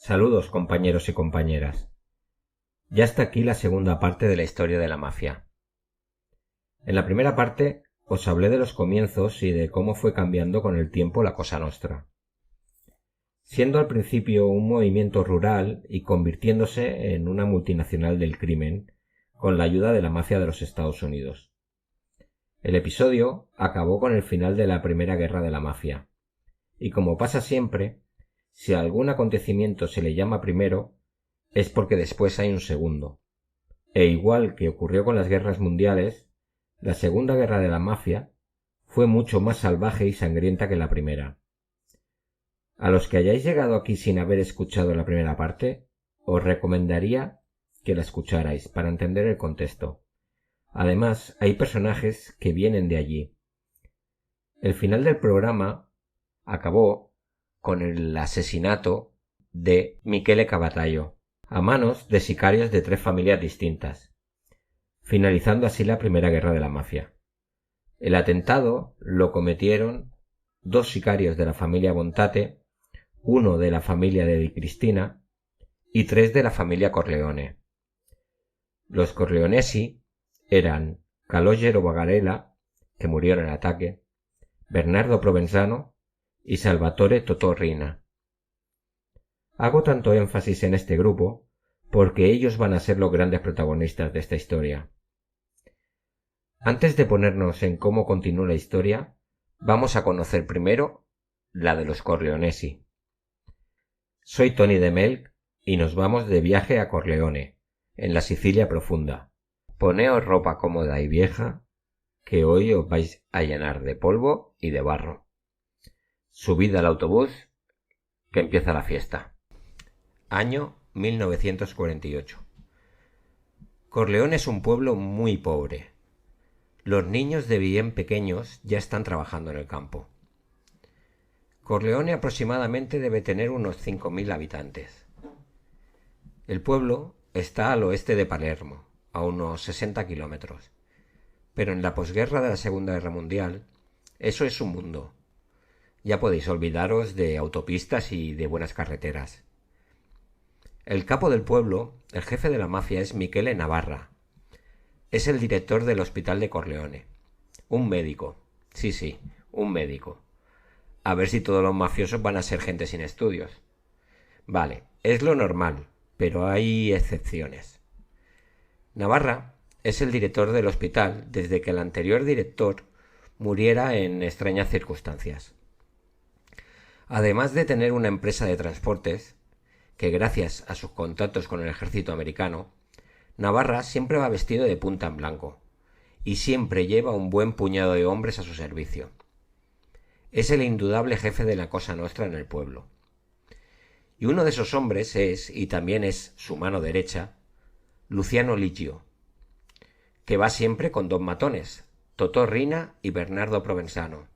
Saludos, compañeros y compañeras. Ya está aquí la segunda parte de la historia de la mafia. En la primera parte os hablé de los comienzos y de cómo fue cambiando con el tiempo la Cosa Nostra, siendo al principio un movimiento rural y convirtiéndose en una multinacional del crimen con la ayuda de la mafia de los Estados Unidos. El episodio acabó con el final de la Primera Guerra de la Mafia, y como pasa siempre, si a algún acontecimiento se le llama primero, es porque después hay un segundo. E igual que ocurrió con las guerras mundiales, la Segunda Guerra de la Mafia fue mucho más salvaje y sangrienta que la primera. A los que hayáis llegado aquí sin haber escuchado la primera parte, os recomendaría que la escucharais para entender el contexto. Además, hay personajes que vienen de allí. El final del programa acabó con el asesinato de Michele Cavataio a manos de sicarios de 3 familias distintas, finalizando así la Primera Guerra de la Mafia. El atentado lo cometieron 2 sicarios de la familia Bontate, 1 de la familia de Di Cristina y 3 de la familia Corleone. Los Corleonesi eran Calogero Bagarella, que murió en el ataque, Bernardo Provenzano y Salvatore Totò Riina. Hago tanto énfasis en este grupo porque ellos van a ser los grandes protagonistas de esta historia. Antes de ponernos en cómo continúa la historia, vamos a conocer primero la de los Corleonesi. Soy Tony de Melk y nos vamos de viaje a Corleone, en la Sicilia profunda. Poneos ropa cómoda y vieja, que hoy os vais a llenar de polvo y de barro. Subid al autobús, que empieza la fiesta. Año 1948. Corleone es un pueblo muy pobre. Los niños de bien pequeños ya están trabajando en el campo. Corleone aproximadamente debe tener unos 5.000 habitantes. El pueblo está al oeste de Palermo, a unos 60 kilómetros. Pero en la posguerra de la Segunda Guerra Mundial, eso es un mundo. Ya podéis olvidaros de autopistas y de buenas carreteras. El capo del pueblo, el jefe de la mafia, es Michele Navarra. Es el director del hospital de Corleone. Un médico. Sí, un médico. A ver si todos los mafiosos van a ser gente sin estudios. Vale, es lo normal, pero hay excepciones. Navarra es el director del hospital desde que el anterior director muriera en extrañas circunstancias. Además de tener una empresa de transportes, que gracias a sus contactos con el ejército americano, Navarra siempre va vestido de punta en blanco y siempre lleva un buen puñado de hombres a su servicio. Es el indudable jefe de la Cosa Nostra en el pueblo. Y uno de esos hombres es, y también es su mano derecha, Luciano Liggio, que va siempre con 2 matones, Totò Riina y Bernardo Provenzano.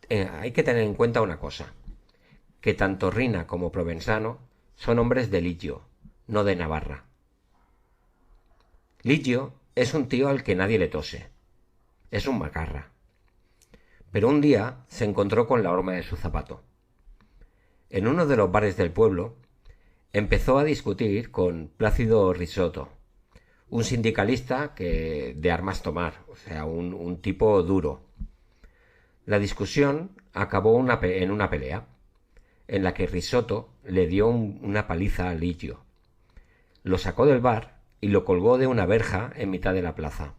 Hay que tener en cuenta una cosa, que tanto Riina como Provenzano son hombres de Liggio, no de Navarra. Liggio es un tío al que nadie le tose. Es un macarra. Pero un día se encontró con la horma de su zapato. En uno de los bares del pueblo empezó a discutir con Plácido Risotto, un sindicalista de armas tomar, o sea, un tipo duro. La discusión acabó en una pelea, en la que Risotto le dio una paliza a Liggio. Lo sacó del bar y lo colgó de una verja en mitad de la plaza.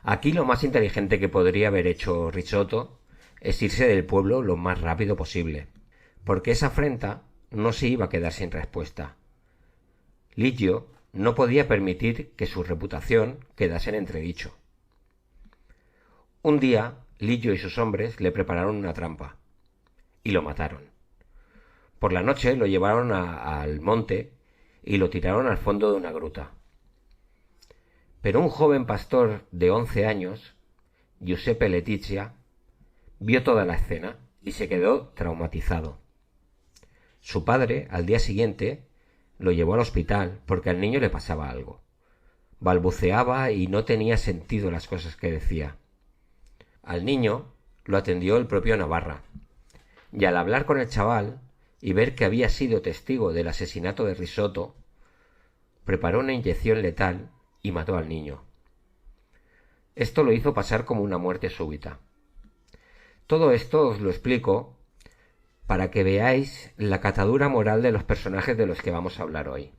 Aquí lo más inteligente que podría haber hecho Risotto es irse del pueblo lo más rápido posible, porque esa afrenta no se iba a quedar sin respuesta. Liggio no podía permitir que su reputación quedase en entredicho. Un día, Liggio y sus hombres le prepararon una trampa y lo mataron. Por la noche lo llevaron al monte y lo tiraron al fondo de una gruta. Pero un joven pastor de 11 años, Giuseppe Letizia, vio toda la escena y se quedó traumatizado. Su padre, al día siguiente, lo llevó al hospital porque al niño le pasaba algo. Balbuceaba y no tenía sentido las cosas que decía. Al niño lo atendió el propio Navarra, y al hablar con el chaval y ver que había sido testigo del asesinato de Risotto, preparó una inyección letal y mató al niño. Esto lo hizo pasar como una muerte súbita. Todo esto os lo explico para que veáis la catadura moral de los personajes de los que vamos a hablar hoy.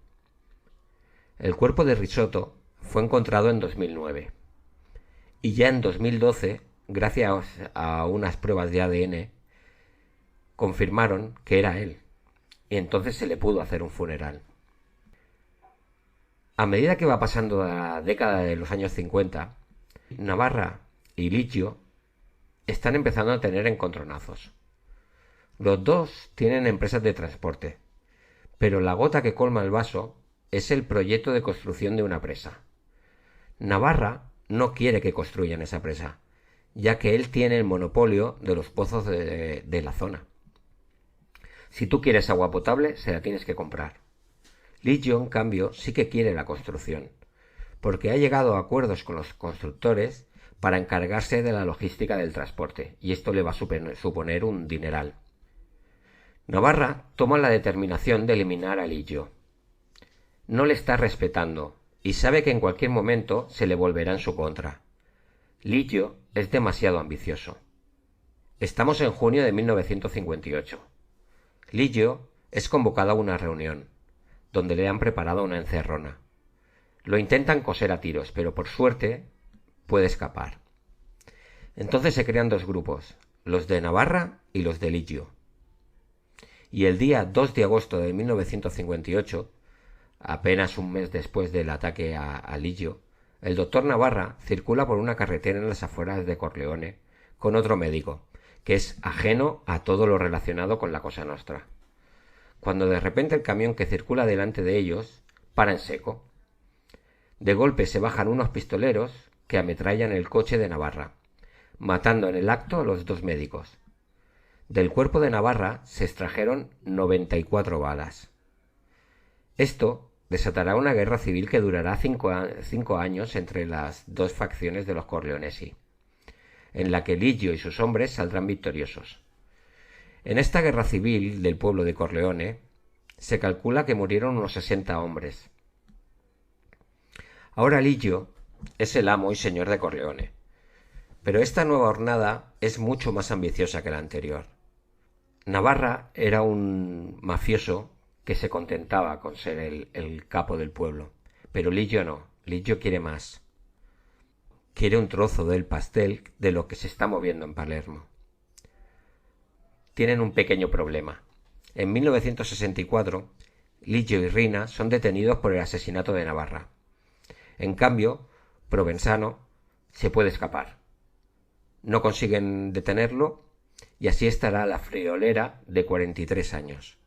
El cuerpo de Risotto fue encontrado en 2009 y ya en 2012, gracias a unas pruebas de ADN, confirmaron que era él, y entonces se le pudo hacer un funeral. A medida que va pasando la década de los años 50, Navarra y Liggio están empezando a tener encontronazos. Los dos tienen empresas de transporte, pero la gota que colma el vaso es el proyecto de construcción de una presa. Navarra no quiere que construyan esa presa, ya que él tiene el monopolio de los pozos de la zona. Si tú quieres agua potable, se la tienes que comprar. Liggio, en cambio, sí que quiere la construcción, porque ha llegado a acuerdos con los constructores para encargarse de la logística del transporte, y esto le va a suponer un dineral. Navarra toma la determinación de eliminar a Liggio. No le está respetando, y sabe que en cualquier momento se le volverá en su contra. Liggio es demasiado ambicioso. Estamos en junio de 1958. Liggio es convocado a una reunión, donde le han preparado una encerrona. Lo intentan coser a tiros, pero por suerte puede escapar. Entonces se crean dos grupos, los de Navarra y los de Liggio. Y el día 2 de agosto de 1958, apenas un mes después del ataque a Liggio, el doctor Navarra circula por una carretera en las afueras de Corleone con otro médico, que es ajeno a todo lo relacionado con la Cosa Nostra. Cuando de repente el camión que circula delante de ellos para en seco. De golpe se bajan unos pistoleros que ametrallan el coche de Navarra, matando en el acto a los dos médicos. Del cuerpo de Navarra se extrajeron 94 balas. Esto desatará una guerra civil que durará 5 años entre las dos facciones de los Corleonesi, en la que Liggio y sus hombres saldrán victoriosos. En esta guerra civil del pueblo de Corleone se calcula que murieron unos 60 hombres. Ahora Liggio es el amo y señor de Corleone, pero esta nueva hornada es mucho más ambiciosa que la anterior. Navarra era un mafioso que se contentaba con ser el capo del pueblo, pero Liggio no. Liggio quiere más. Quiere un trozo del pastel de lo que se está moviendo en Palermo. Tienen un pequeño problema. En 1964, Liggio y Rina son detenidos por el asesinato de Navarra. En cambio, Provenzano se puede escapar. No consiguen detenerlo y así estará la friolera de 43 años.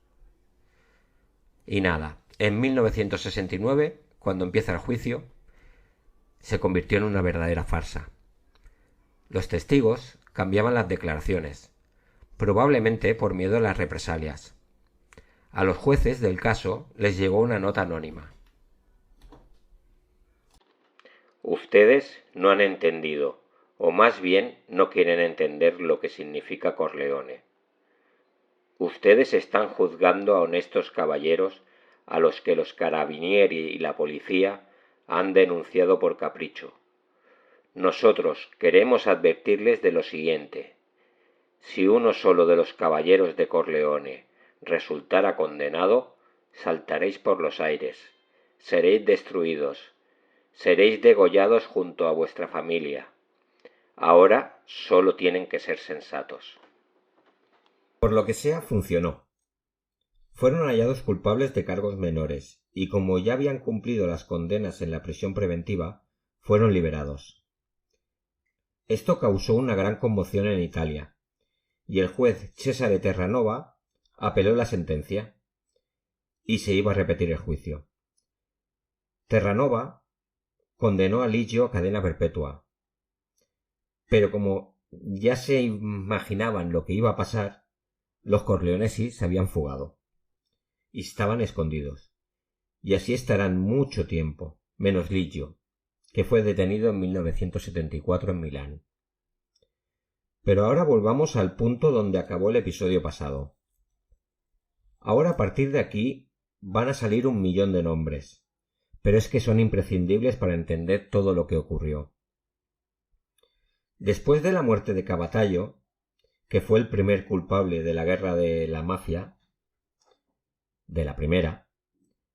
Y nada, en 1969, cuando empieza el juicio, se convirtió en una verdadera farsa. Los testigos cambiaban las declaraciones, probablemente por miedo a las represalias. A los jueces del caso les llegó una nota anónima. Ustedes no han entendido, o más bien no quieren entender lo que significa Corleone. Ustedes están juzgando a honestos caballeros a los que los carabinieri y la policía han denunciado por capricho. Nosotros queremos advertirles de lo siguiente. Si uno solo de los caballeros de Corleone resultara condenado, saltaréis por los aires, seréis destruidos, seréis degollados junto a vuestra familia. Ahora solo tienen que ser sensatos. Por lo que sea, funcionó. Fueron hallados culpables de cargos menores, y como ya habían cumplido las condenas en la prisión preventiva, fueron liberados. Esto causó una gran conmoción en Italia, y el juez Cesare Terranova apeló la sentencia, y se iba a repetir el juicio. Terranova condenó a Liggio a cadena perpetua, pero como ya se imaginaban lo que iba a pasar, los Corleonesi se habían fugado y estaban escondidos, y así estarán mucho tiempo, menos Liggio, que fue detenido en 1974 en Milán. Pero ahora volvamos al punto donde acabó el episodio pasado. Ahora a partir de aquí van a salir 1.000.000 de nombres, pero es que son imprescindibles para entender todo lo que ocurrió. Después de la muerte de Cavataio, que fue el primer culpable de la guerra de la mafia, de la primera,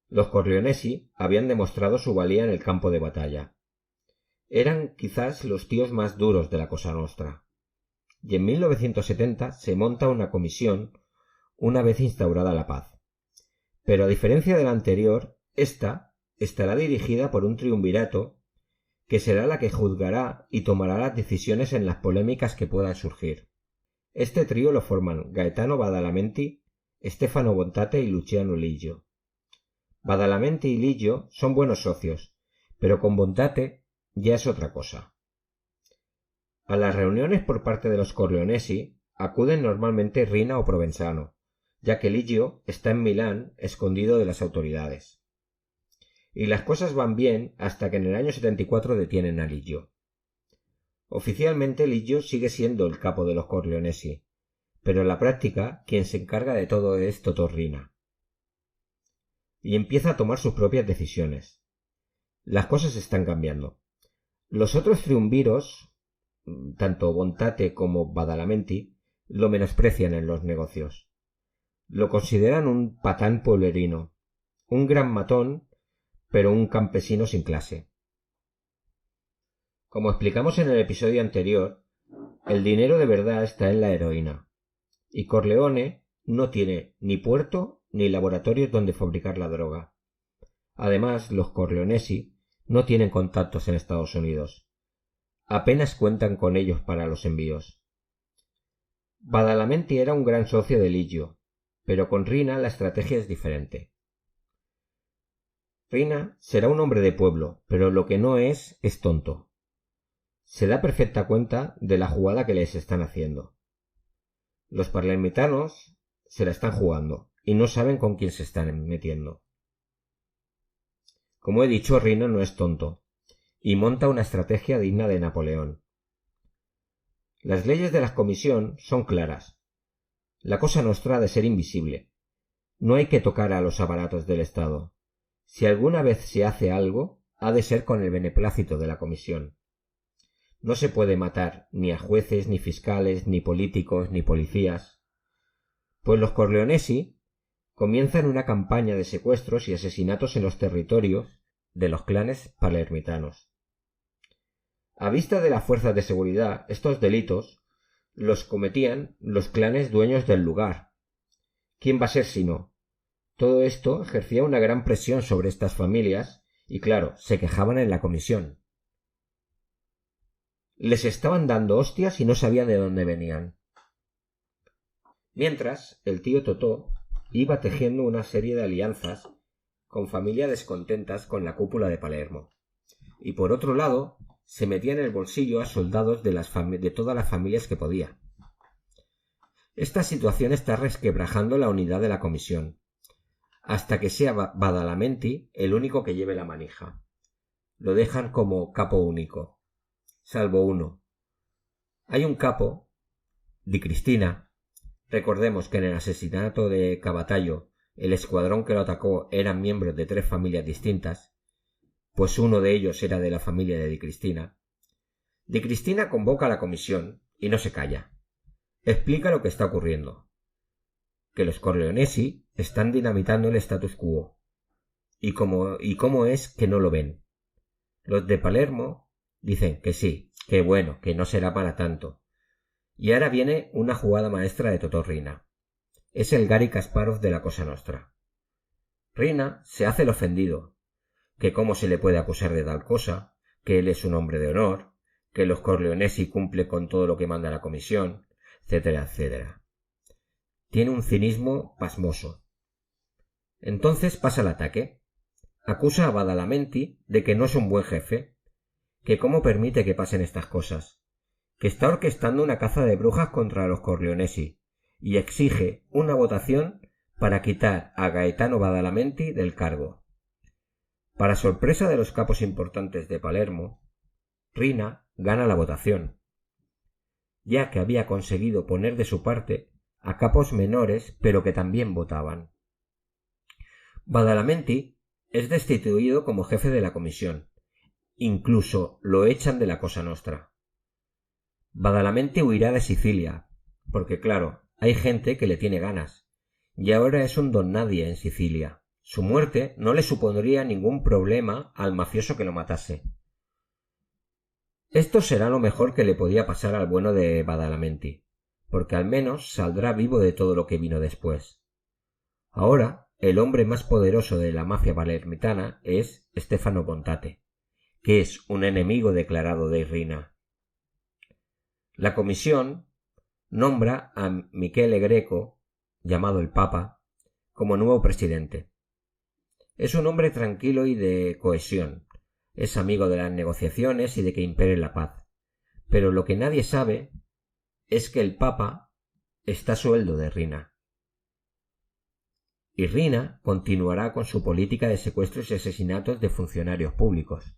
los Corleonesi habían demostrado su valía en el campo de batalla. Eran quizás los tíos más duros de la Cosa Nostra. Y en 1970 se monta una comisión una vez instaurada la paz. Pero a diferencia de la anterior, esta estará dirigida por un triunvirato que será la que juzgará y tomará las decisiones en las polémicas que puedan surgir. Este trío lo forman Gaetano Badalamenti, Stefano Bontate y Luciano Liggio. Badalamenti y Liggio son buenos socios, pero con Bontate ya es otra cosa. A las reuniones por parte de los Corleonesi acuden normalmente Rina o Provenzano, ya que Liggio está en Milán escondido de las autoridades. Y las cosas van bien hasta que en el año 74 detienen a Liggio. Oficialmente Liggio sigue siendo el capo de los Corleonesi, pero en la práctica quien se encarga de todo es Totò Riina. Y empieza a tomar sus propias decisiones. Las cosas están cambiando. Los otros triunviros, tanto Bontate como Badalamenti, lo menosprecian en los negocios. Lo consideran un patán pueblerino, un gran matón, pero un campesino sin clase. Como explicamos en el episodio anterior, el dinero de verdad está en la heroína, y Corleone no tiene ni puerto ni laboratorios donde fabricar la droga. Además, los Corleonesi no tienen contactos en Estados Unidos. Apenas cuentan con ellos para los envíos. Badalamenti era un gran socio de Liggio, pero con Riina la estrategia es diferente. Riina será un hombre de pueblo, pero lo que no es tonto. Se da perfecta cuenta de la jugada que les están haciendo. Los palermitanos se la están jugando y no saben con quién se están metiendo. Como he dicho, Riina no es tonto y monta una estrategia digna de Napoleón. Las leyes de la comisión son claras. La Cosa Nostra ha de ser invisible. No hay que tocar a los aparatos del Estado. Si alguna vez se hace algo, ha de ser con el beneplácito de la comisión. No se puede matar ni a jueces, ni fiscales, ni políticos, ni policías. Pues los Corleonesi comienzan una campaña de secuestros y asesinatos en los territorios de los clanes palermitanos. A vista de las fuerzas de seguridad, estos delitos los cometían los clanes dueños del lugar. ¿Quién va a ser sino? Todo esto ejercía una gran presión sobre estas familias y, claro, se quejaban en la comisión. Les estaban dando hostias y no sabían de dónde venían. Mientras, el tío Totò iba tejiendo una serie de alianzas con familias descontentas con la cúpula de Palermo. Y por otro lado, se metía en el bolsillo a soldados de todas las familias que podía. Esta situación está resquebrajando la unidad de la comisión, hasta que sea Badalamenti el único que lleve la manija. Lo dejan como capo único, salvo uno. Hay un capo, Di Cristina. Recordemos que en el asesinato de Cavataio, el escuadrón que lo atacó eran miembros de 3 familias distintas, pues uno de ellos era de la familia de Di Cristina. Di Cristina convoca a la comisión y no se calla. Explica lo que está ocurriendo. Que los Corleonesi están dinamitando el status quo. Y cómo es que no lo ven. Los de Palermo dicen que sí, que bueno, que no será para tanto. Y ahora viene una jugada maestra de Totò Riina. Es el Gary Kasparov de la Cosa Nostra. Riina se hace el ofendido, que cómo se le puede acusar de tal cosa, que él es un hombre de honor, que los Corleonesi cumple con todo lo que manda la comisión, etcétera, etcétera. Tiene un cinismo pasmoso. Entonces pasa el ataque. Acusa a Badalamenti de que no es un buen jefe, que cómo permite que pasen estas cosas, que está orquestando una caza de brujas contra los Corleonesi, y exige una votación para quitar a Gaetano Badalamenti del cargo. Para sorpresa de los capos importantes de Palermo, Riina gana la votación, ya que había conseguido poner de su parte a capos menores pero que también votaban. Badalamenti es destituido como jefe de la comisión. Incluso lo echan de la Cosa Nostra. Badalamenti huirá de Sicilia, porque claro, hay gente que le tiene ganas, y ahora es un don nadie en Sicilia. Su muerte no le supondría ningún problema al mafioso que lo matase. Esto será lo mejor que le podía pasar al bueno de Badalamenti, porque al menos saldrá vivo de todo lo que vino después. Ahora, el hombre más poderoso de la mafia palermitana es Stefano Bontate, que es un enemigo declarado de Rina. La comisión nombra a Michele Greco, llamado el Papa, como nuevo presidente. Es un hombre tranquilo y de cohesión. Es amigo de las negociaciones y de que impere la paz. Pero lo que nadie sabe es que el Papa está a sueldo de Rina. Y Rina continuará con su política de secuestros y asesinatos de funcionarios públicos.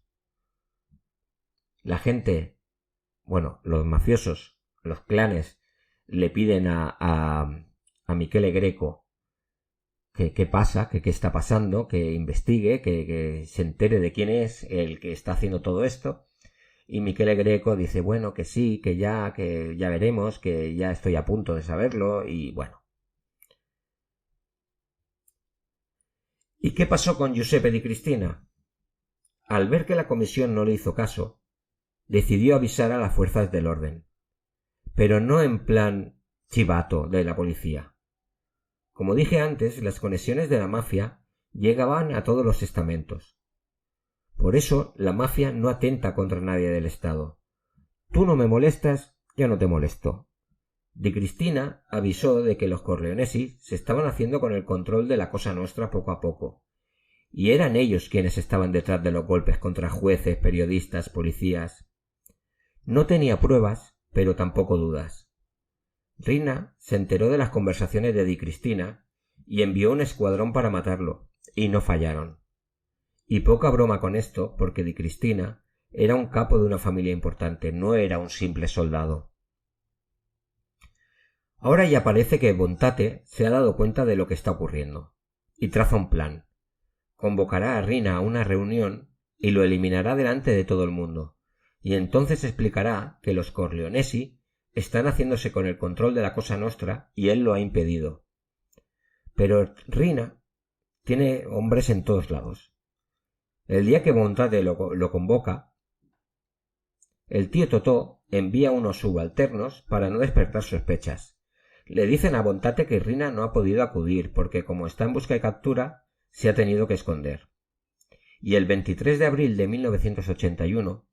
La gente, los mafiosos, los clanes, le piden a Michele Greco que pasa, que qué está pasando, que investigue, que se entere de quién es el que está haciendo todo esto. Y Michele Greco dice, que sí, que ya veremos, que ya estoy a punto de saberlo, y bueno. ¿Y qué pasó con Giuseppe Di Cristina? Al ver que la comisión no le hizo caso, decidió avisar a las fuerzas del orden, pero no en plan chivato de la policía. Como dije antes, las conexiones de la mafia llegaban a todos los estamentos. Por eso la mafia no atenta contra nadie del Estado. Tú no me molestas, yo no te molesto. Di Cristina avisó de que los Corleonesi se estaban haciendo con el control de la Cosa Nostra poco a poco, y eran ellos quienes estaban detrás de los golpes contra jueces, periodistas, policías. No tenía pruebas, pero tampoco dudas. Rina se enteró de las conversaciones de Di Cristina y envió un escuadrón para matarlo, y no fallaron. Y poca broma con esto, porque Di Cristina era un capo de una familia importante, no era un simple soldado. Ahora ya parece que Bontate se ha dado cuenta de lo que está ocurriendo, y traza un plan. Convocará a Rina a una reunión y lo eliminará delante de todo el mundo, y entonces explicará que los Corleonesi están haciéndose con el control de la Cosa Nostra y él lo ha impedido. Pero Rina tiene hombres en todos lados. El día que Bontate lo convoca, el tío Totò envía unos subalternos para no despertar sospechas. Le dicen a Bontate que Rina no ha podido acudir porque, como está en busca y captura, se ha tenido que esconder. Y el 23 de abril de 1981,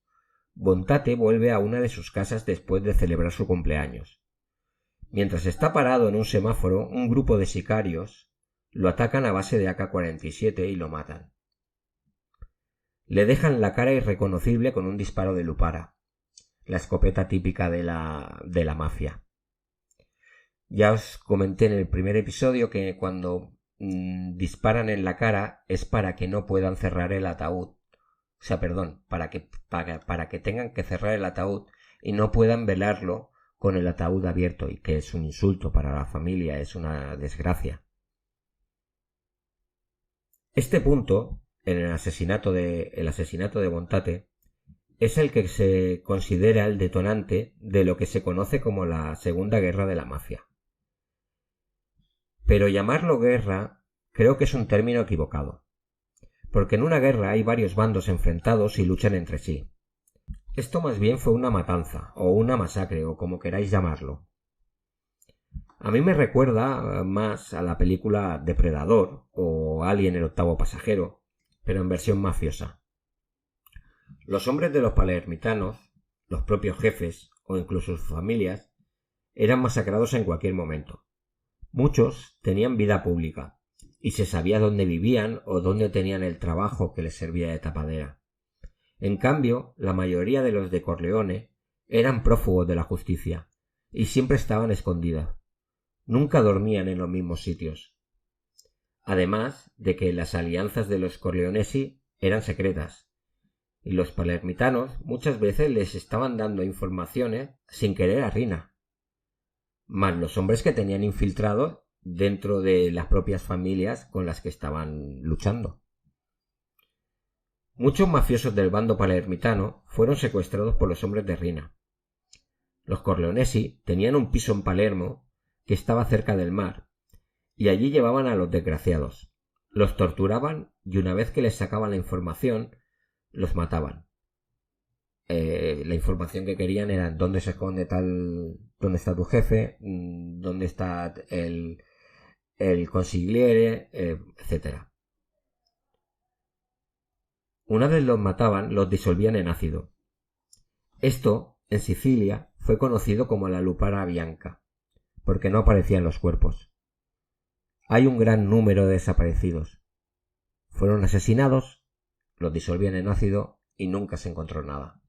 Bontate vuelve a una de sus casas después de celebrar su cumpleaños. Mientras está parado en un semáforo, un grupo de sicarios lo atacan a base de AK-47 y lo matan. Le dejan la cara irreconocible con un disparo de Lupara, la escopeta típica de la mafia. Ya os comenté en el primer episodio que cuando disparan en la cara es para que no puedan cerrar el ataúd. O sea, perdón, para que tengan que cerrar el ataúd y no puedan velarlo con el ataúd abierto, y que es un insulto para la familia, es una desgracia. Este punto, en el asesinato de Bontate, es el que se considera el detonante de lo que se conoce como la Segunda Guerra de la Mafia. Pero llamarlo guerra creo que es un término equivocado, porque en una guerra hay varios bandos enfrentados y luchan entre sí. Esto más bien fue una matanza, o una masacre, o como queráis llamarlo. A mí me recuerda más a la película Depredador o Alien el octavo pasajero, pero en versión mafiosa. Los hombres de los palermitanos, los propios jefes o incluso sus familias, eran masacrados en cualquier momento. Muchos tenían vida pública y se sabía dónde vivían o dónde tenían el trabajo que les servía de tapadera. En cambio, la mayoría de los de Corleone eran prófugos de la justicia y siempre estaban escondidos. Nunca dormían en los mismos sitios. Además de que las alianzas de los Corleonesi eran secretas, y los palermitanos muchas veces les estaban dando informaciones sin querer a Rina. Mas los hombres que tenían infiltrados dentro de las propias familias con las que estaban luchando. Muchos mafiosos del bando palermitano fueron secuestrados por los hombres de Rina. Los Corleonesi tenían un piso en Palermo que estaba cerca del mar, y allí llevaban a los desgraciados. Los torturaban y una vez que les sacaban la información, los mataban. La información que querían era dónde se esconde dónde está tu jefe, dónde está el consigliere, etc. Una vez los mataban, los disolvían en ácido. Esto, en Sicilia, fue conocido como la lupara bianca, porque no aparecían los cuerpos. Hay un gran número de desaparecidos. Fueron asesinados, los disolvían en ácido y nunca se encontró nada.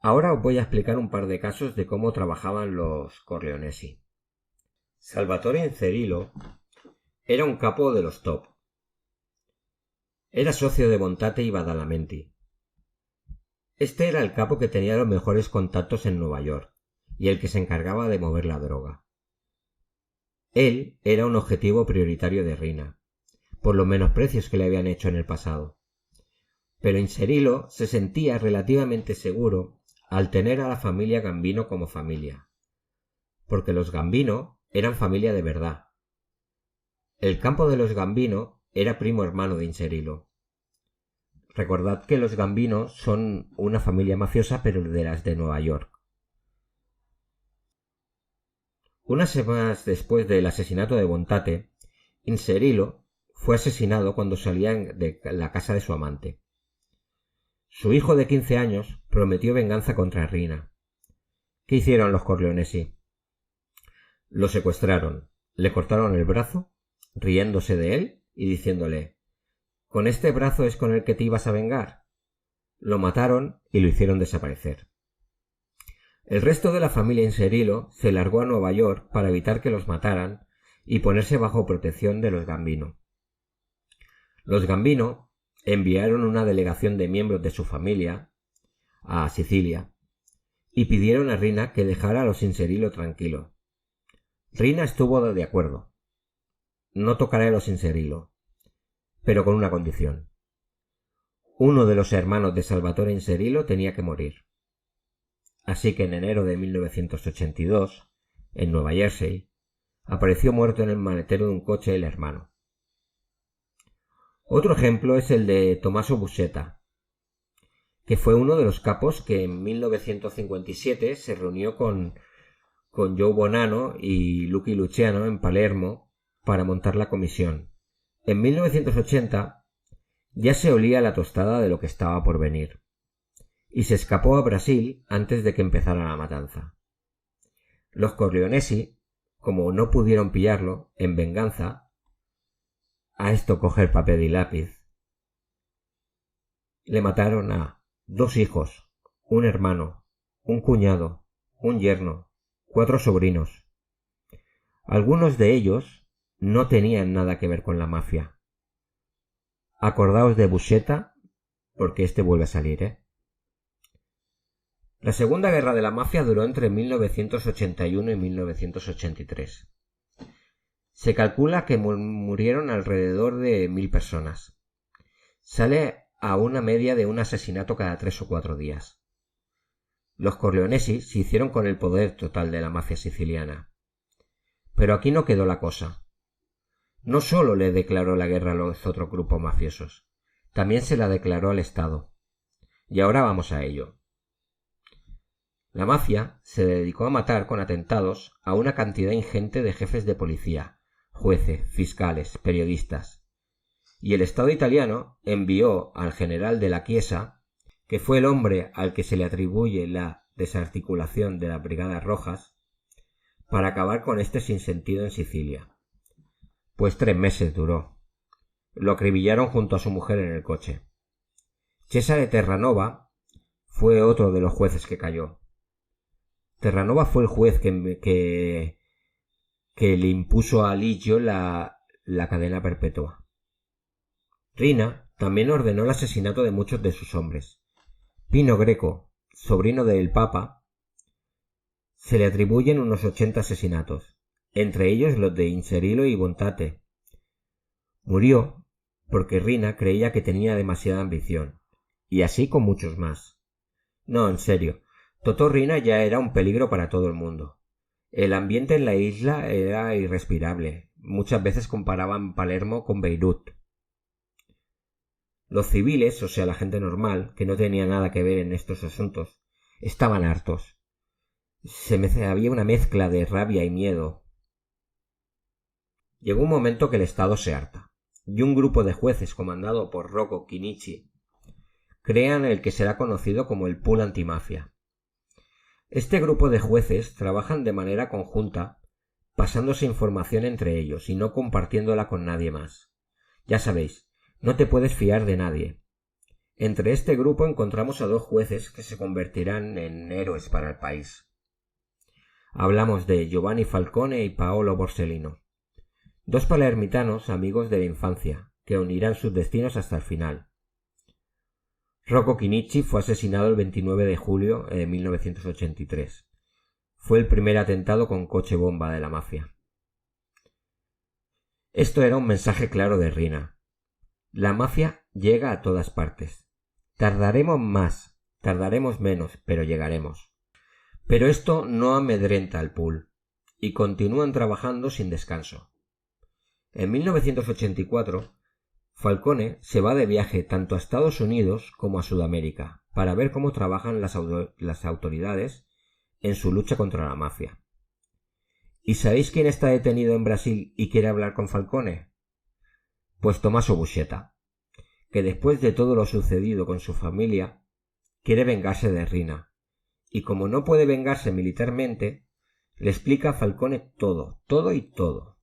Ahora os voy a explicar un par de casos de cómo trabajaban los Corleonesi. Salvatore Inzerillo era un capo de los top. Era socio de Bontate y Badalamenti. Este era el capo que tenía los mejores contactos en Nueva York y el que se encargaba de mover la droga. Él era un objetivo prioritario de Rina, por los menosprecios que le habían hecho en el pasado. Pero Inzerillo se sentía relativamente seguro al tener a la familia Gambino como familia, porque los Gambino eran familia de verdad. El campo de los Gambino era primo hermano de Inzerillo. Recordad que los Gambino son una familia mafiosa, pero de las de Nueva York. Unas semanas después del asesinato de Bontate, Inzerillo fue asesinado cuando salía de la casa de su amante. Su hijo de 15 años prometió venganza contra Rina. ¿Qué hicieron los Corleonesi? Lo secuestraron, le cortaron el brazo, riéndose de él y diciéndole: ¿con este brazo es con el que te ibas a vengar? Lo mataron y lo hicieron desaparecer. El resto de la familia Inzerillo se largó a Nueva York para evitar que los mataran y ponerse bajo protección de los Gambino. Los Gambino enviaron una delegación de miembros de su familia a Sicilia y pidieron a Rina que dejara a los Inzerillo tranquilos. Rina estuvo de acuerdo. No tocaré a los Inzerillo, pero con una condición. Uno de los hermanos de Salvatore Inzerillo tenía que morir. Así que en enero de 1982, en Nueva Jersey, apareció muerto en el maletero de un coche el hermano. Otro ejemplo es el de Tommaso Buscetta, que fue uno de los capos que en 1957 se reunió con Joe Bonanno y Lucky Luciano en Palermo para montar la comisión. En 1980 ya se olía la tostada de lo que estaba por venir, y se escapó a Brasil antes de que empezara la matanza. Los Corleonesi, como no pudieron pillarlo, en venganza, a esto coger papel y lápiz, le mataron a 2 hijos, un hermano, un cuñado, un yerno, 4 sobrinos. Algunos de ellos no tenían nada que ver con la mafia. Acordaos de Buscetta, porque este vuelve a salir, La Segunda Guerra de la Mafia duró entre 1981 y 1983. Se calcula que murieron alrededor de 1000 personas. Sale a una media de un asesinato cada 3 o 4 días. Los Corleonesi se hicieron con el poder total de la mafia siciliana. Pero aquí no quedó la cosa. No solo le declaró la guerra a los otros grupos mafiosos, también se la declaró al Estado. Y ahora vamos a ello. La mafia se dedicó a matar con atentados a una cantidad ingente de jefes de policía, jueces, fiscales, periodistas. Y el Estado italiano envió al general de la Chiesa, que fue el hombre al que se le atribuye la desarticulación de las Brigadas Rojas, para acabar con este sinsentido en Sicilia. Pues 3 meses duró. Lo acribillaron junto a su mujer en el coche. Cesare Terranova fue otro de los jueces que cayó. Terranova fue el juez que le impuso a Liggio la cadena perpetua. Rina también ordenó el asesinato de muchos de sus hombres. Pino Greco, sobrino del Papa, se le atribuyen unos 80 asesinatos. entre ellos los de Inserilo y Bontate. Murió porque Rina creía que tenía demasiada ambición, y así con muchos más. No, en serio, Totò Riina ya era un peligro para todo el mundo. El ambiente en la isla era irrespirable. Muchas veces comparaban Palermo con Beirut. Los civiles, o sea, la gente normal, que no tenía nada que ver en estos asuntos, estaban hartos. Había una mezcla de rabia y miedo. Llegó un momento que el Estado se harta, y un grupo de jueces comandado por Rocco Chinnici crean el que será conocido como el Pool Antimafia. Este grupo de jueces trabajan de manera conjunta, pasándose información entre ellos y no compartiéndola con nadie más. Ya sabéis, no te puedes fiar de nadie. Entre este grupo encontramos a dos jueces que se convertirán en héroes para el país. Hablamos de Giovanni Falcone y Paolo Borsellino, dos palermitanos amigos de la infancia, que unirán sus destinos hasta el final. Rocco Chinnici fue asesinado el 29 de julio de 1983. Fue el primer atentado con coche bomba de la mafia. Esto era un mensaje claro de Riina. La mafia llega a todas partes. Tardaremos más, tardaremos menos, pero llegaremos. Pero esto no amedrenta al pool, y continúan trabajando sin descanso. En 1984, Falcone se va de viaje tanto a Estados Unidos como a Sudamérica para ver cómo trabajan las autoridades en su lucha contra la mafia. ¿Y sabéis quién está detenido en Brasil y quiere hablar con Falcone? Pues Tommaso Buscetta, que después de todo lo sucedido con su familia, quiere vengarse de Riina, y como no puede vengarse militarmente, le explica a Falcone todo y todo.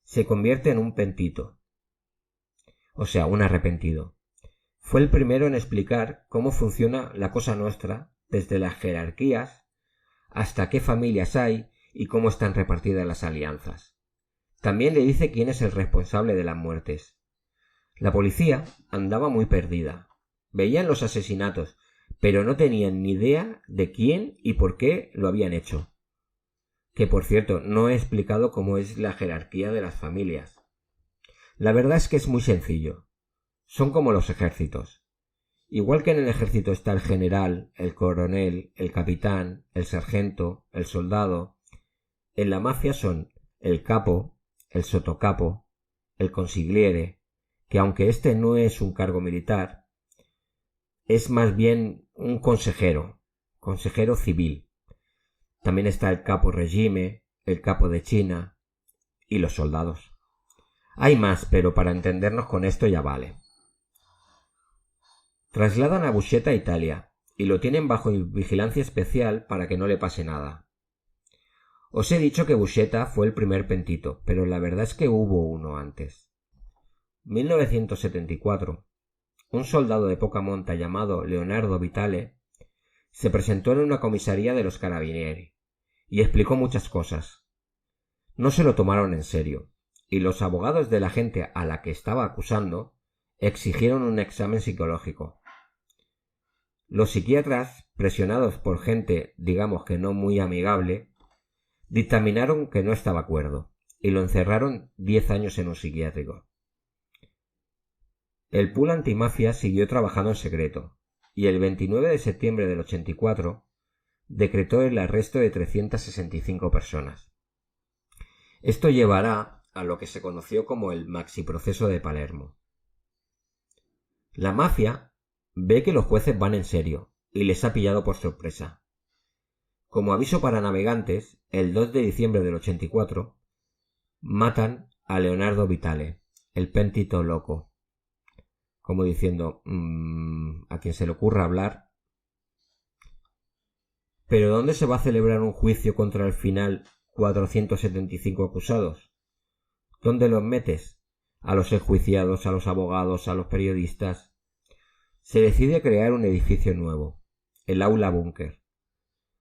Se convierte en un pentito. O sea, un arrepentido. Fue el primero en explicar cómo funciona la Cosa Nostra, desde las jerarquías hasta qué familias hay y cómo están repartidas las alianzas. También le dice quién es el responsable de las muertes. La policía andaba muy perdida. Veían los asesinatos, pero no tenían ni idea de quién y por qué lo habían hecho. Que por cierto, no he explicado cómo es la jerarquía de las familias. La verdad es que es muy sencillo. Son como los ejércitos. Igual que en el ejército está el general, el coronel, el capitán, el sargento, el soldado, en la mafia son el capo, el sottocapo, el consigliere, que aunque este no es un cargo militar, es más bien un consejero civil. También está el capo regime, el capo de China y los soldados. Hay más, pero para entendernos con esto ya vale. Trasladan a Buscetta a Italia y lo tienen bajo vigilancia especial para que no le pase nada. Os he dicho que Buscetta fue el primer pentito, pero la verdad es que hubo uno antes. 1974, un soldado de poca monta llamado Leonardo Vitale se presentó en una comisaría de los Carabinieri y explicó muchas cosas. No se lo tomaron en serio, y los abogados de la gente a la que estaba acusando exigieron un examen psicológico. Los psiquiatras, presionados por gente, digamos que no muy amigable, dictaminaron que no estaba cuerdo, y lo encerraron 10 años en un psiquiátrico. El pool antimafia siguió trabajando en secreto, y el 29 de septiembre del 84 decretó el arresto de 365 personas. Esto llevará a lo que se conoció como el maxiproceso de Palermo. La mafia ve que los jueces van en serio y les ha pillado por sorpresa. Como aviso para navegantes, el 2 de diciembre del 84 matan a Leonardo Vitale, el pentito loco, como diciendo, a quien se le ocurra hablar. ¿Pero dónde se va a celebrar un juicio contra el final 475 acusados? ¿Dónde los metes? A los enjuiciados, a los abogados, a los periodistas. Se decide crear un edificio nuevo, el Aula Búnker,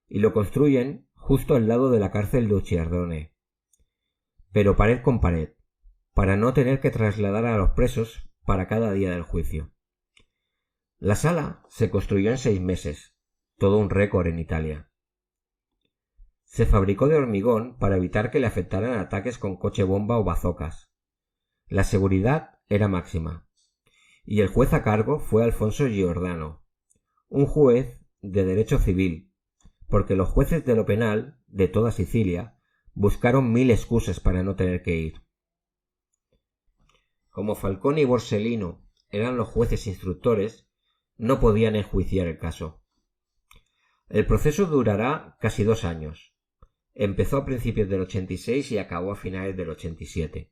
y lo construyen justo al lado de la cárcel de Ucciardone, pero pared con pared, para no tener que trasladar a los presos para cada día del juicio. La sala se construyó en 6 meses, todo un récord en Italia. Se fabricó de hormigón para evitar que le afectaran ataques con coche bomba o bazocas. La seguridad era máxima. Y el juez a cargo fue Alfonso Giordano, un juez de derecho civil, porque los jueces de lo penal de toda Sicilia buscaron 1000 excusas para no tener que ir. Como Falcone y Borsellino eran los jueces instructores, no podían enjuiciar el caso. El proceso durará casi 2 años. Empezó a principios del 86 y acabó a finales del 87.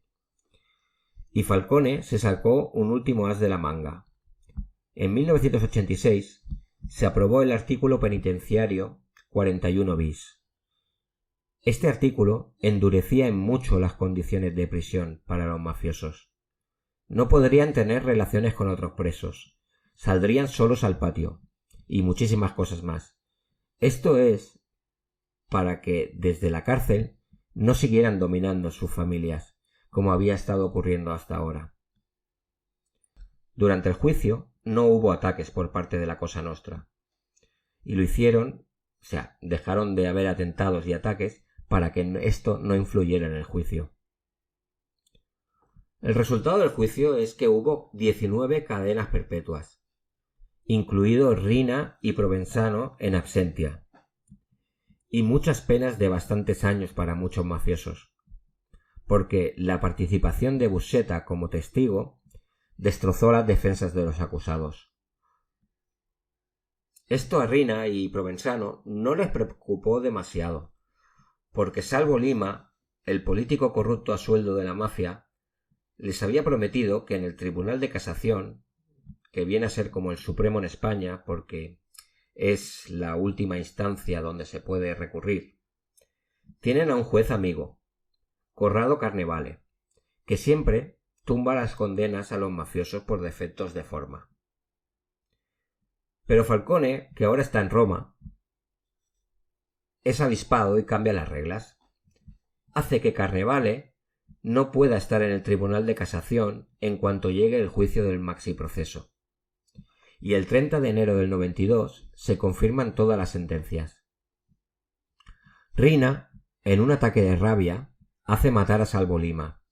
Y Falcone se sacó un último as de la manga. En 1986 se aprobó el artículo penitenciario 41 bis. Este artículo endurecía en mucho las condiciones de prisión para los mafiosos. No podrían tener relaciones con otros presos, saldrían solos al patio, y muchísimas cosas más. Esto es para que desde la cárcel no siguieran dominando sus familias, como había estado ocurriendo hasta ahora. Durante el juicio no hubo ataques por parte de la Cosa Nostra, y lo hicieron, dejaron de haber atentados y ataques para que esto no influyera en el juicio. El resultado del juicio es que hubo 19 cadenas perpetuas, incluidos Rina y Provenzano en absentia, y muchas penas de bastantes años para muchos mafiosos, porque la participación de Buscetta como testigo destrozó las defensas de los acusados. Esto a Rina y Provenzano no les preocupó demasiado, porque salvo Lima, el político corrupto a sueldo de la mafia, les había prometido que en el Tribunal de Casación, que viene a ser como el Supremo en España porque es la última instancia donde se puede recurrir, tienen a un juez amigo, Corrado Carnevale, que siempre tumba las condenas a los mafiosos por defectos de forma. Pero Falcone, que ahora está en Roma, es avispado y cambia las reglas. Hace que Carnevale no pueda estar en el Tribunal de Casación en cuanto llegue el juicio del maxiproceso. Y el 30 de enero del 92 se confirman todas las sentencias. Rina, en un ataque de rabia, hace matar a Salvo Lima.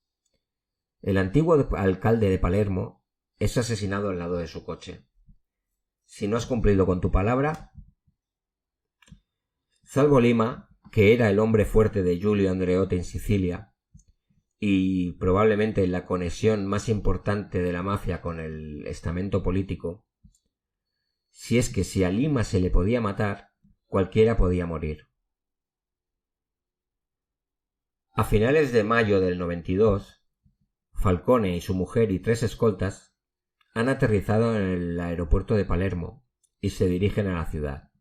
El antiguo alcalde de Palermo es asesinado al lado de su coche. Si no has cumplido con tu palabra... Salvo Lima, que era el hombre fuerte de Giulio Andreotti en Sicilia, y probablemente la conexión más importante de la mafia con el estamento político, si a Lima se le podía matar, cualquiera podía morir. A finales de mayo del 92, Falcone y su mujer y 3 escoltas han aterrizado en el aeropuerto de Palermo y se dirigen a la ciudad.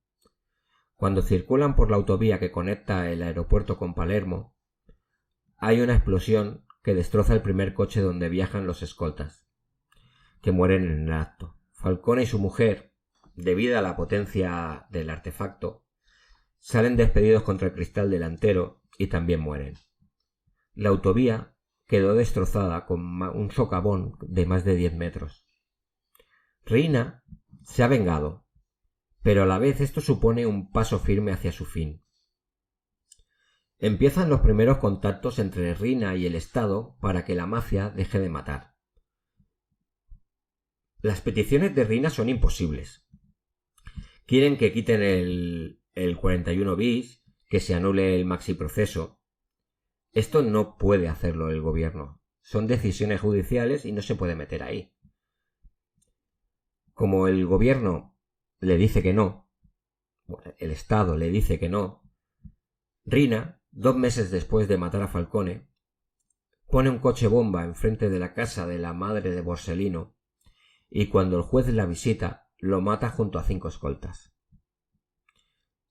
Cuando circulan por la autovía que conecta el aeropuerto con Palermo, hay una explosión que destroza el primer coche donde viajan los escoltas, que mueren en el acto. Falcone y su mujer, debido a la potencia del artefacto, salen despedidos contra el cristal delantero y también mueren. La autovía quedó destrozada con un socavón de más de 10 metros. Rina se ha vengado, pero a la vez esto supone un paso firme hacia su fin. Empiezan los primeros contactos entre Rina y el Estado para que la mafia deje de matar. Las peticiones de Rina son imposibles. Quieren que quiten el 41 bis, que se anule el maxiproceso. Esto no puede hacerlo el gobierno. Son decisiones judiciales y no se puede meter ahí. Como el gobierno le dice que no, el Estado le dice que no, Rina, 2 meses después de matar a Falcone, pone un coche bomba enfrente de la casa de la madre de Borsellino y cuando el juez la visita lo mata junto a 5 escoltas.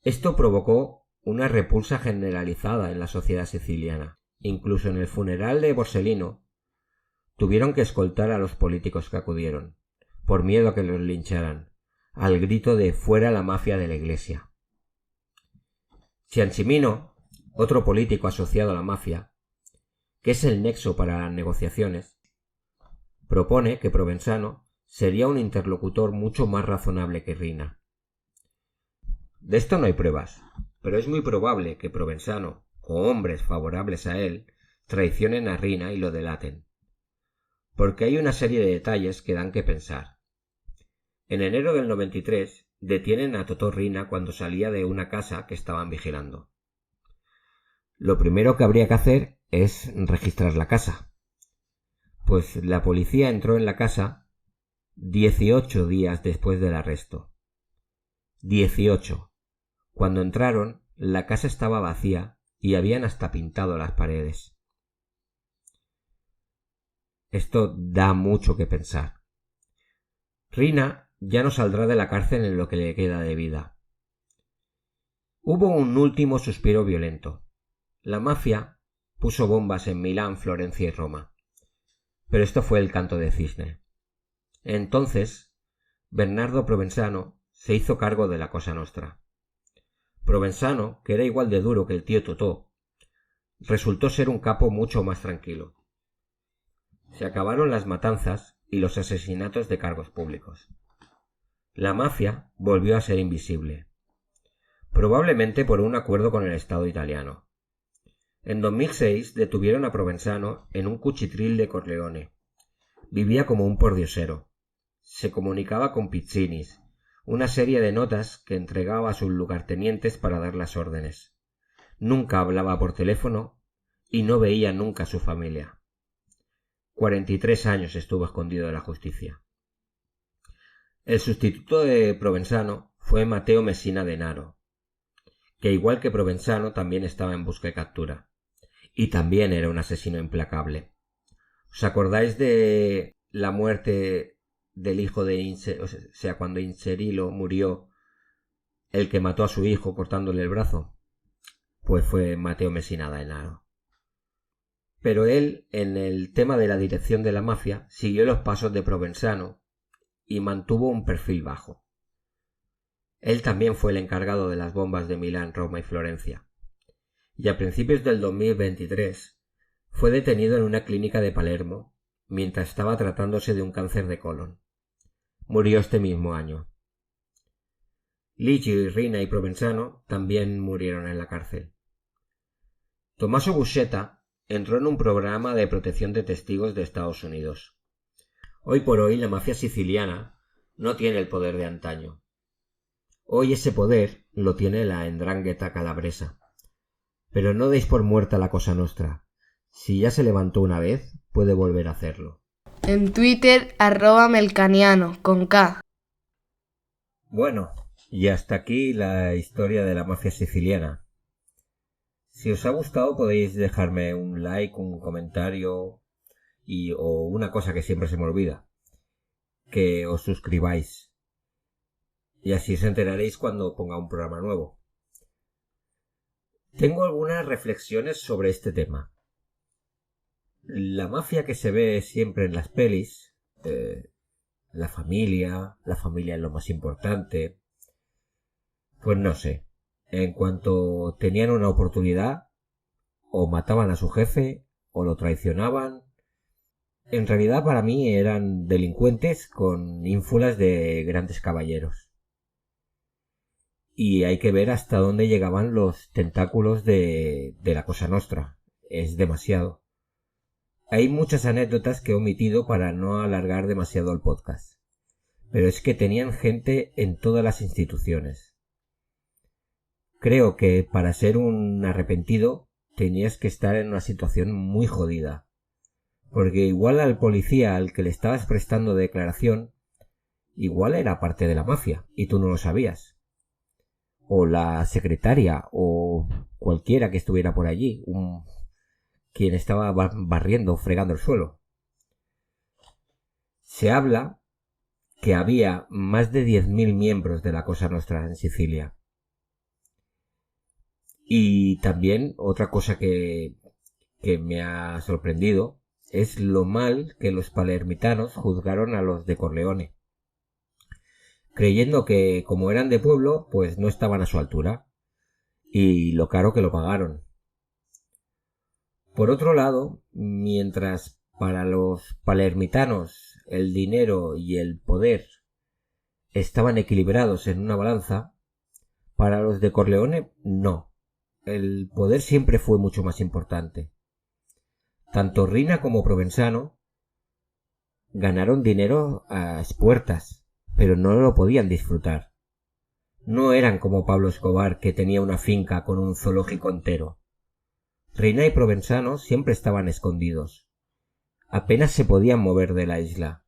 Esto provocó una repulsa generalizada en la sociedad siciliana. Incluso en el funeral de Borsellino tuvieron que escoltar a los políticos que acudieron, por miedo a que los lincharan, al grito de «fuera la mafia de la iglesia». Ciancimino, otro político asociado a la mafia, que es el nexo para las negociaciones, propone que Provenzano sería un interlocutor mucho más razonable que Rina. De esto no hay pruebas, pero es muy probable que Provenzano o hombres favorables a él traicionen a Rina y lo delaten, porque hay una serie de detalles que dan que pensar. En enero del 93 detienen a Totò Riina cuando salía de una casa que estaban vigilando. Lo primero que habría que hacer es registrar la casa, pues la policía entró en la casa 18 días después del arresto. 18. Cuando entraron, la casa estaba vacía y habían hasta pintado las paredes. Esto da mucho que pensar. Riina ya no saldrá de la cárcel en lo que le queda de vida. Hubo un último suspiro violento. La mafia puso bombas en Milán, Florencia y Roma. Pero esto fue el canto de cisne. Entonces, Bernardo Provenzano se hizo cargo de la Cosa Nostra. Provenzano, que era igual de duro que el tío Totò, resultó ser un capo mucho más tranquilo. Se acabaron las matanzas y los asesinatos de cargos públicos. La mafia volvió a ser invisible, probablemente por un acuerdo con el Estado italiano. En 2006 detuvieron a Provenzano en un cuchitril de Corleone. Vivía como un pordiosero. Se comunicaba con pizzinis, una serie de notas que entregaba a sus lugartenientes para dar las órdenes. Nunca hablaba por teléfono y no veía nunca a su familia. 43 años estuvo escondido de la justicia. El sustituto de Provenzano fue Matteo Messina Denaro, que igual que Provenzano también estaba en busca y captura, y también era un asesino implacable. ¿Os acordáis de la muerte del hijo de cuando Inserilo murió, el que mató a su hijo cortándole el brazo? Pues fue Matteo Messina Denaro. Pero él, en el tema de la dirección de la mafia, siguió los pasos de Provenzano y mantuvo un perfil bajo. Él también fue el encargado de las bombas de Milán, Roma y Florencia. Y a principios del 2023 fue detenido en una clínica de Palermo mientras estaba tratándose de un cáncer de colon. Murió este mismo año. Ligio, Riina y Provenzano también murieron en la cárcel. Tommaso Buscetta entró en un programa de protección de testigos de Estados Unidos. Hoy por hoy la mafia siciliana no tiene el poder de antaño. Hoy ese poder lo tiene la 'Ndrangheta calabresa. Pero no deis por muerta la Cosa Nostra. Si ya se levantó una vez, puede volver a hacerlo. En Twitter, @melcaniano, con K. Bueno, y hasta aquí la historia de la mafia siciliana. Si os ha gustado podéis dejarme un like, un comentario o una cosa que siempre se me olvida, que os suscribáis. Y así os enteraréis cuando ponga un programa nuevo. Tengo algunas reflexiones sobre este tema. La mafia que se ve siempre en las pelis, la familia es lo más importante, pues no sé. En cuanto tenían una oportunidad, o mataban a su jefe, o lo traicionaban. En realidad para mí eran delincuentes con ínfulas de grandes caballeros. Y hay que ver hasta dónde llegaban los tentáculos de la Cosa Nostra. Es demasiado. Hay muchas anécdotas que he omitido para no alargar demasiado el podcast. Pero es que tenían gente en todas las instituciones. Creo que para ser un arrepentido tenías que estar en una situación muy jodida. Porque igual al policía al que le estabas prestando declaración, igual era parte de la mafia y tú no lo sabías. O la secretaria o cualquiera que estuviera por allí, quien estaba barriendo, fregando el suelo. Se habla que había más de 10.000 miembros de la Cosa Nostra en Sicilia. Y también otra cosa que me ha sorprendido es lo mal que los palermitanos juzgaron a los de Corleone, creyendo que como eran de pueblo pues no estaban a su altura, y lo caro que lo pagaron. Por otro lado, mientras para los palermitanos el dinero y el poder estaban equilibrados en una balanza, Para los de Corleone, no. El poder siempre fue mucho más importante. Tanto Rina como Provenzano ganaron dinero a expuertas, pero no lo podían disfrutar. No eran como Pablo Escobar, que tenía una finca con un zoológico entero. Rina y Provenzano siempre estaban escondidos. Apenas se podían mover de la isla.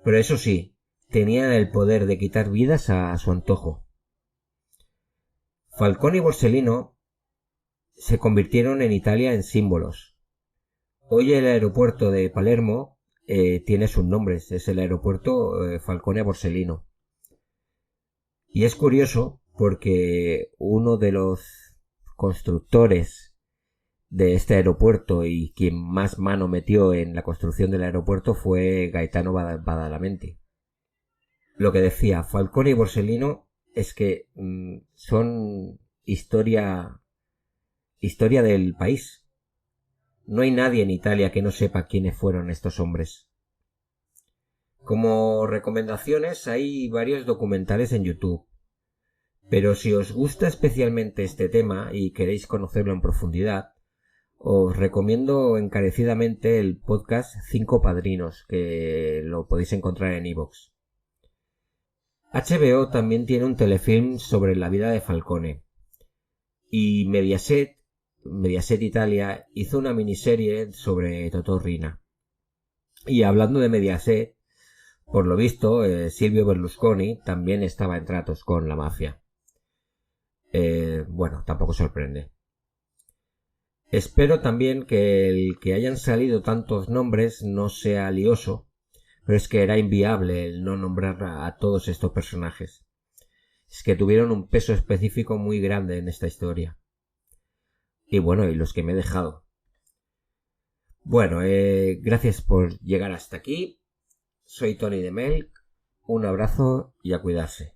Pero eso sí, tenían el poder de quitar vidas a su antojo. Falcone y Borsellino se convirtieron en Italia en símbolos. Hoy el aeropuerto de Palermo tiene sus nombres, es el aeropuerto Falcone Borsellino. Y es curioso porque uno de los constructores de este aeropuerto y quien más mano metió en la construcción del aeropuerto fue Gaetano Badalamenti. Lo que decía Falcone y Borsellino es que son historia del país. No hay nadie en Italia que no sepa quiénes fueron estos hombres. Como recomendaciones hay varios documentales en YouTube. Pero si os gusta especialmente este tema y queréis conocerlo en profundidad, os recomiendo encarecidamente el podcast 5 Padrinos, que lo podéis encontrar en iVoox. HBO también tiene un telefilm sobre la vida de Falcone. Y Mediaset Italia hizo una miniserie sobre Totò Riina. Y hablando de Mediaset, por lo visto, Silvio Berlusconi también estaba en tratos con la mafia. Bueno, tampoco sorprende. Espero también que el que hayan salido tantos nombres no sea lioso, pero es que era inviable el no nombrar a todos estos personajes. Es que tuvieron un peso específico muy grande en esta historia. Y bueno, y los que me he dejado. Bueno, gracias por llegar hasta aquí. Soy Tony de Melk. Un abrazo y a cuidarse.